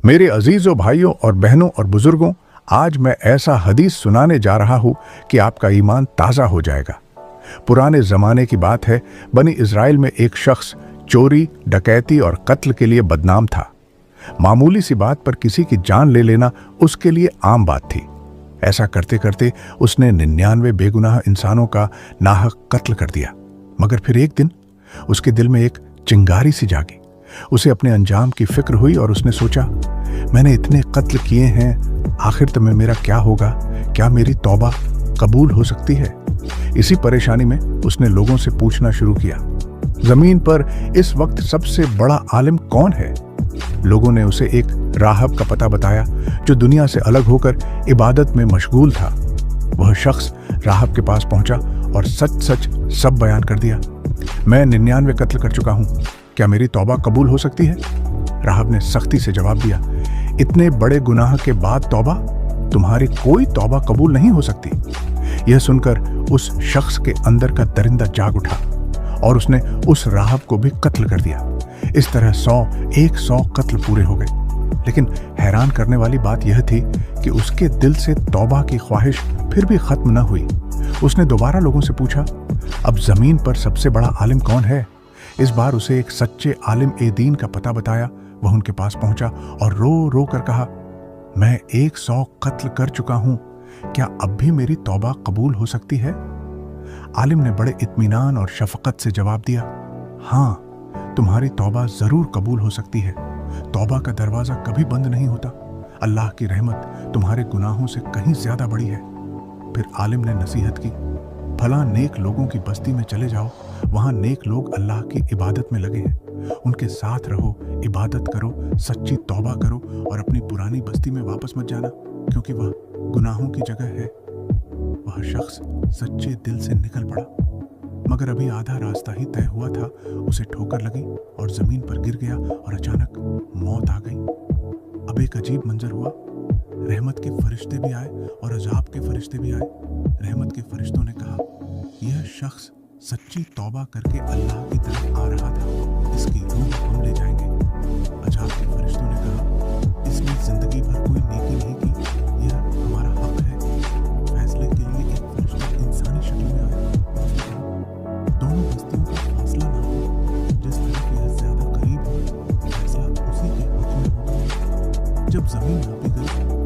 मेरे अजीजों भाइयों और बहनों और बुजुर्गों, आज मैं ऐसा हदीस सुनाने जा रहा हूँ कि आपका ईमान ताज़ा हो जाएगा। पुराने ज़माने की बात है, बनी इज़राइल में एक शख्स चोरी, डकैती और कत्ल के लिए बदनाम था। मामूली सी बात पर किसी की जान ले लेना उसके लिए आम बात थी। ऐसा करते करते उसने 99 बेगुनाह इंसानों का नाहक कत्ल कर दिया। मगर फिर एक दिन उसके दिल में एक चिंगारी सी जागी। उसे अपने अंजाम की फिक्र हुई और उसने सोचा, मैंने इतने कत्ल किए हैं, आखिर तो में मेरा क्या होगा? क्या मेरी तौबा कबूल हो सकती है? इसी परेशानी में उसने लोगों से पूछना शुरू किया, जमीन पर इस वक्त सबसे बड़ा आलिम कौन है? लोगों ने उसे एक राहब का पता बताया जो दुनिया से अलग होकर इबादत में मशगूल था। वह शख्स राहब के पास पहुंचा और सच सच सब बयान कर दिया। मैं 99 कत्ल कर चुका हूं, क्या मेरी तौबा कबूल हो सकती है? राहब ने सख्ती से जवाब दिया, इतने बड़े गुनाह के बाद तौबा? तुम्हारी कोई तौबा कबूल नहीं हो सकती। यह सुनकर उस शख्स के अंदर का दरिंदा जाग उठा और उसने उस राहब को भी कत्ल कर दिया। इस तरह 100 कत्ल पूरे हो गए। लेकिन हैरान करने वाली बात यह थी कि उसके दिल से तौबा की ख्वाहिश फिर भी खत्म न हुई। उसने दोबारा लोगों से पूछा, अब जमीन पर सबसे बड़ा आलिम कौन है? इस बार उसे एक सच्चे आलिम ए दीन का पता बताया। वह उनके पास पहुंचा और रो रो कर कहा, मैं 100 कत्ल कर चुका हूं, क्या अब भी मेरी तौबा कबूल हो सकती है? आलिम ने बड़े इत्मीनान और शफकत से जवाब दिया, हाँ, तुम्हारी तौबा जरूर कबूल हो सकती है। तौबा का दरवाजा कभी बंद नहीं होता। अल्लाह की रहमत तुम्हारे गुनाहों से कहीं ज्यादा बड़ी है। फिर आलिम ने नसीहत की, भला नेक लोगों की बस्ती में चले जाओ, वहां नेक लोग अल्लाह की इबादत में लगे हैं, उनके साथ रहो, इबादत करो, सच्ची तौबा करो और अपनी पुरानी बस्ती में वापस मत जाना, क्योंकि वह गुनाहों की जगह है। वह शख्स सच्चे दिल से निकल पड़ा, मगर अभी आधा रास्ता ही तय हुआ था, उसे ठोकर लगी और जमीन पर गिर गया और अचानक मौत आ गई। अब एक अजीब मंजर हुआ। रहमत के फरिश्ते भी आए और अजाब के फरिश्ते भी आए। रहमत के फरिश्तों ने कहा, यह शख्स सच्ची तौबा करके अल्लाह की तरफ आ रहा था, इसकी रूह हम ले जाएंगे। अजाब के फरिश्तों ने कहा, इसने जिंदगी भर कोई नेकी नहीं की, यह हमारा हक है। फैसले के लिए एक फरिश्ता इंसानी शक्ल में आया। दोनों बस्तियों का फासला ना हो, जिस तरफ यह ज्यादा करीब हो, फैसला उसी के हक में होगा। जब जमीन नापी गई